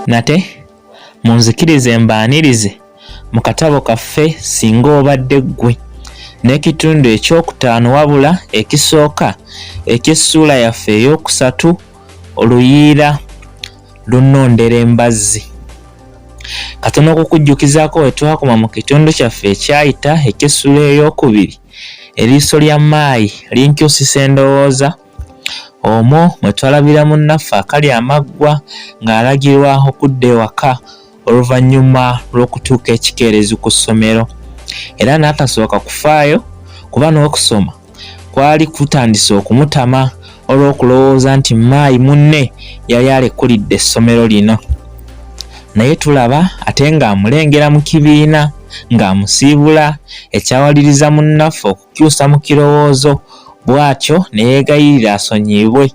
Nate munzikirize mbaanirize mu katabo kaffe Ssinga obadde ggwe n'ekitundu ekyokutaano wabula ekisooka eky'essuula yaffe eyookusatu oluyiira lunnondera embazzi. Katono okukujjukizaako we twakoma mu kitundu kyaffe ekyayita eky'essuula eyookubiri eriiso lya maayi linkyusisa endowooza. Omwo mwe twalabira munnaffe akali amaggwa ng'alagirwa okudda ewaka oluvannyuma lw'okutuuka ekikeerezi ku ssomero, era n'atasooka kufaayo kuba n'okusoma kwali kutandise okumutama olw'okulowooza nti maayi munne yali alekulidde essomero lino. Naye tulaba ate ng'amulengera mu kibiina ng'amusiibula ekyawaliriza munnaffe okukyusa mu kirowoozo, bw'atyo ne yeegayirira asonyiyibwe.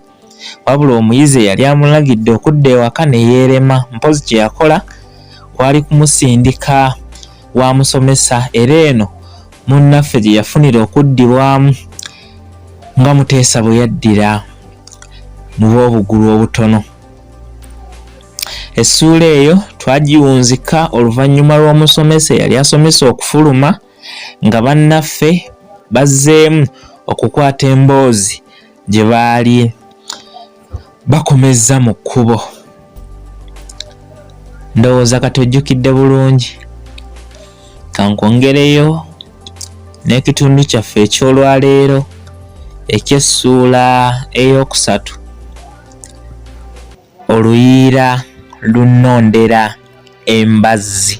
Wabula omuyizi eyali amulagidde okudda ewaka ne yeerema, mpozi kye yakola kwali kumusindika wa musomesa, era eno munnaffe gye yafunira okuddibwamu nga Muteesa bwe yaddira mu b'obugulu obutono. Essuula eyo twagiwunzika oluvannyuma lw'omusomesa eyali asomesa okufuluma nga bannaffe bazzeemu okukwata emboozi gye baali bakomezza mu kkubo. Ndowooza kati ojjukidde bulungi. Kankwongereyo n'ekitundu kyaffe eky'olwaleero eky'essuula eyookusatu oluyiira lunnondera embazzi.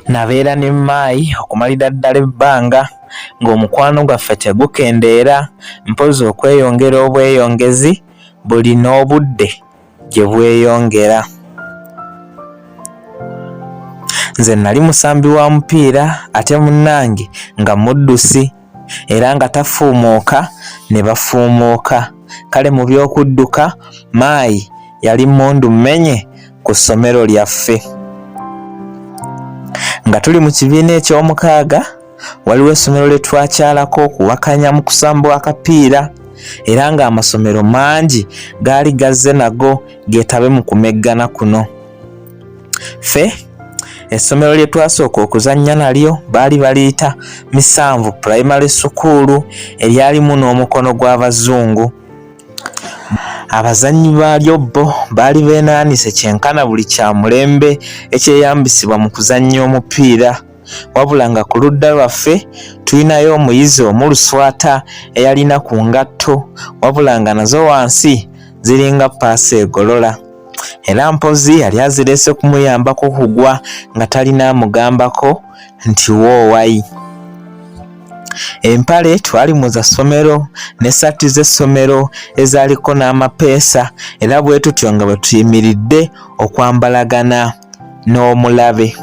Nabeera ne maayi okumalira ddala ebbanga ng'omukwano gwaffe tegukendeera, mpozi okweyongera obweyongezi buli n'obudde gye bweyongera. Nze nali musambi wa mupiira ate munnange nga muddusi, era nga tafuumuuka ne bafuumuuka. Kale mu by'okudduka maayi yali mmundu mmenye ku ssomero lyaffe. Nga tuli mu kibiina eky'omukaaga waliwo essomero lye twakyalako okuwakanya mu kusamba akapiira, era ng'amasomero mangi gaali gazze nago geetabe mu kumeggana kuno. Ffe essomero lye twasooka okuzannya nalyo baali baliyita Misanvu Primary School, eryalimu n'omukono gw'Abazungu. Abazannyi baalyo bo baali beenaanise kyenkana buli kya mulembe ekyeyambisibwa mu kuzannya omupiira, wabula nga ku ludda lwaffe tulinayo omuyizi omuluswata eyalina ku ngatto, wabula nga nazo wansi ziringa paasi egolola, era mpozi yali azireese kumuyambako kugwa nga talina amugambako nti woowayi. Empale twali mu za ssomero n'essaati z'essomero ezaaliko n'amapeesa, era bwe tutyo nga bwe tuyimiridde okwambalagana n'omulabe.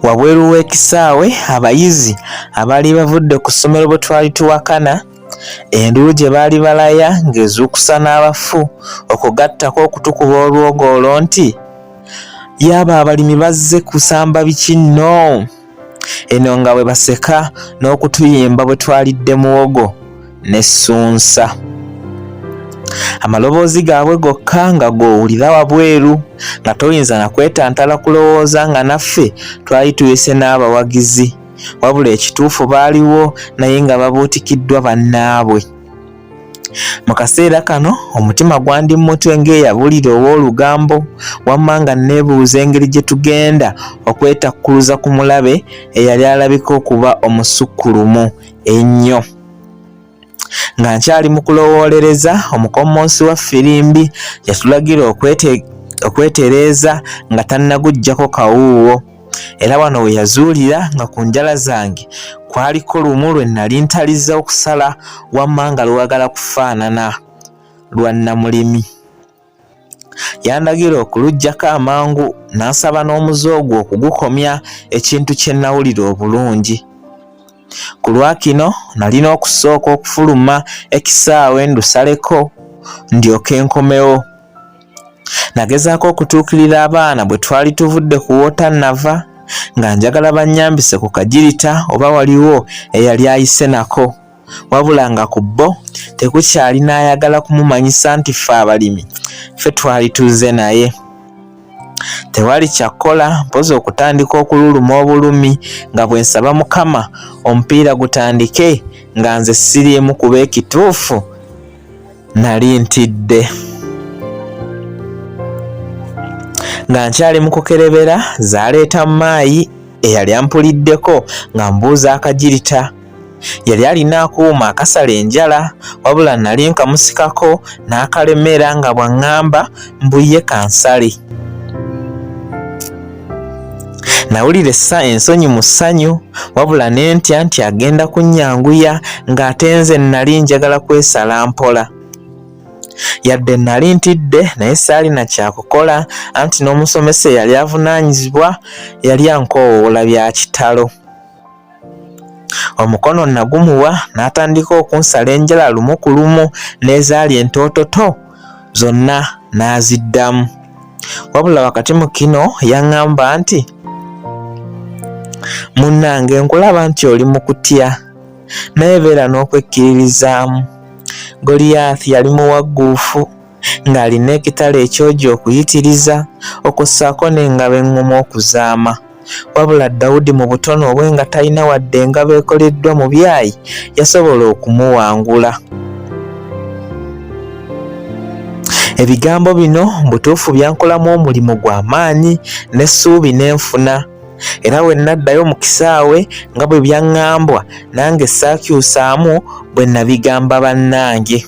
Wabweru w'ekisaawe abayizi abaali bavudde ku ssomero bwe twali tuwakana, enduulu gye baali balaya ng'ezuukusa n'abafu okugattako okutukuba olwogolo nti yaaba abalimi bazze kusamba biki nno. Eno nga bwe baseka n'okutuyimba bwe twalidde muwogo n'essunsa. Amaloboozi gaabwe gokka nga g'owulira wabweru, nga toyinza na kwetantala kulowooza nga naffe twali tuyise n'abawagizi, wabula ekituufu baaliwo naye nga babuutikiddwa bannaabwe. Mu kaseera kano omutima gwandi mmutwe ng'eyabulira ow'olugambo, wamma nga neebuuza engeri gye tugenda okwetakkuluza ku mulabe eyali alabika okuba omusukkulumu ennyo. Nga nkyali mu kulowoolereza, omukommonsi wa ffirimbi yatulagira okwetereeza nga tannaguggyako kawuuwo. Era wano we yazuulira nga ku njala zange kwaliko lumu lwe nali ntalizza okusala wamma nga lwagala kufaanana lwa nnamulimi. Yandagira okuluggyako amangu n'asaba n'omuze ogwo okugukomya ekintu kye nawulira obulungi. Ku lwakino nalina okusooka okufuluma ekisaawe ndusaleko ndyoke nkomewo. Nagezaako okutuukirira abaana bwe twali tuvudde ku wootanava nga njagala bannyambise ku kagirita oba waliwo eyali ayise nako, wabula nga ku bo tekukyali n'ayagala kumumanyisa nti ffe abalimi ffe twali tuze naye. Tewali kyakkola mpozi okutandika okululuma obulumi nga bwe nsaba Mukama omupiira gutandike nga nze siriimu kuba ekituufu nali ntidde. Nga nkyali mu kukerebera zaaleeta maayi eyali ampuliddeko nga mbuuza akagirita. Yali alina akuuma akasala enjala wabula nali nkamusikako n'akalemera nga bw'aŋŋamba mbuye kansale. Nawulira ensonyi mu ssanyu wabula ne ntya nti agenda kunnyanguya ng'ate nze nali njagala kwesala mpola. Yadde nali ntidde naye saalina kyakukola anti n'omusomesa eyali avunaanyizibwa yali ankoowoola bya kitalo. Omukono nagumuwa n'atandika okunsala enjala lumu ku lumu n'ezaali entoototo zonna n'aziddamu. Wabula wakati mu kino yaŋŋamba nti, munnange nkulaba nti oli mu kutya naye beera n'okwekkiririzaamu. Goliath yali muwagguufu ng'alina ekitala ekyogi okuyitiriza okussaako n'engabo eŋŋoma okuzaama. Wabula Dawudi mu butono obwe nga talina wadde engabo ekoleddwa mu byayi yasobola okumuwangula. Ebigambo bino butuufu byankolamu omulimu gw'amaanyi n'essuubi n'enfuna. Era bwe naddayo mu kisaawe nga bwe byaŋŋambwa nange saakyusaamu bwe nabigamba bannange.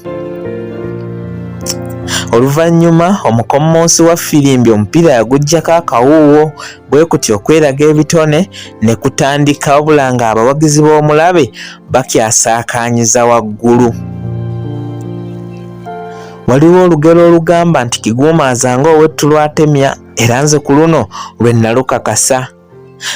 Oluvannyuma omukommonsi wa ffirimbi omupiira yaguggyako akawuuwo bwe kutyo okweraga ebitone ne kutandika wabula nga abawagizi b'omulabe bakyasaakaanyiza waggulu. Waliwo olugero olugamba nti kiguumaazanga ow'ettu lwatemya era nze ku luno lwe nalukakasa.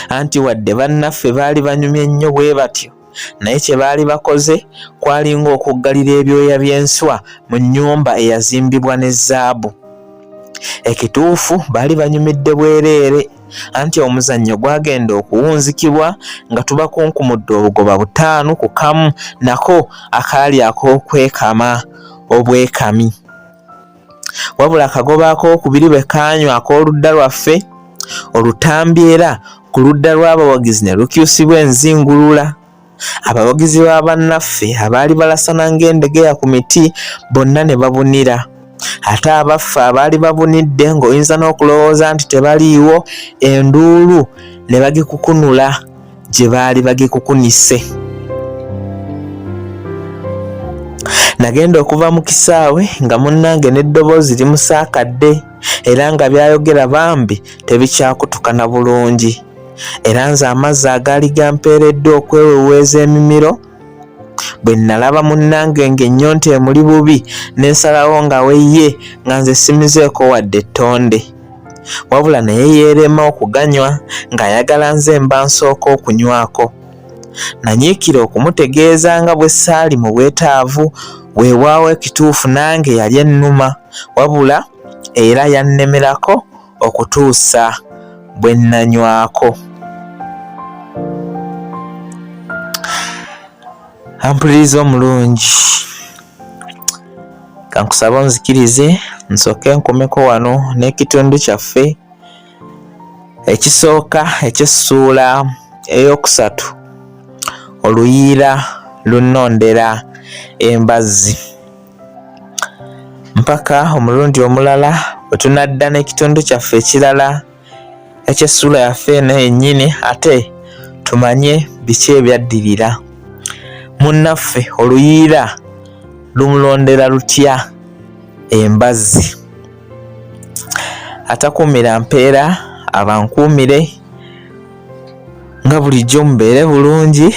Anti wadde bannaffe baali banyumye nnyo bwe batyo naye kye baali bakoze kwali ng'okuggalira ebyoya by'enswa mu nnyumba eyazimbibwa ne zaabu. Ekituufu baali banyumidde bwereere anti omuzannyo gwagenda okuwunzikibwa nga tubakunkumudde obugoba 5 ku kamu nako akaali ak'okwekama obwekami. Wabula akagoba ak'okubiri bwe kaanywa ak'oludda lwaffe olutambi era ku ludda lw'abawagizi ne lukyusibwa enzingulula. Abawagizi ba bannaffe abaali balasana ng'endegeya ku miti bonna ne babunira. Ate abaffe abaali babunidde ng'oyinza n'okulowooza nti tebaliiwo enduulu ne bagikukunula gye baali bagikukunise. Nagenda okuva mu kisaawe nga munnange n'eddoboozi limusaakadde era nga byayogera bambi tebikyakutukana bulungi. Era nze amazzi agaali gampeereddwa okweweweeza emimiro bwe nalaba munnange ng'ennyonta emuli bubi n'ensalawo nga weyye nga nze simizeeko wadde ettonde. Wabula naye yeerema okuganywa ng'ayagala nze mba nsooka okunywako. Nanyiikira okumutegeeza nga bwe ssaali mu bwetaavu weewaawo ekituufu nange yali ennuma wabula era yannemerako okutuusa bwe nnanywako. Ampuliriza omulungi, kankusaba onzikirize nsooke nkomeko wano n'ekitundu kyaffe ekisooka eky'Essuula eyookusatu oluyiira lunnondera embazzi. Mpaka omulundi omulala bwe tunadda n'ekitundu kyaffe ekirala eky'Essuula yaffe eno yennyini ate tumanye biki ebyaddirira. Munnaffe oluyiira lumulondera lutya embazzi? atakuumira mpeera abankuumire. Nga bulijjo mubeere bulungi.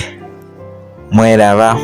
Mweraba.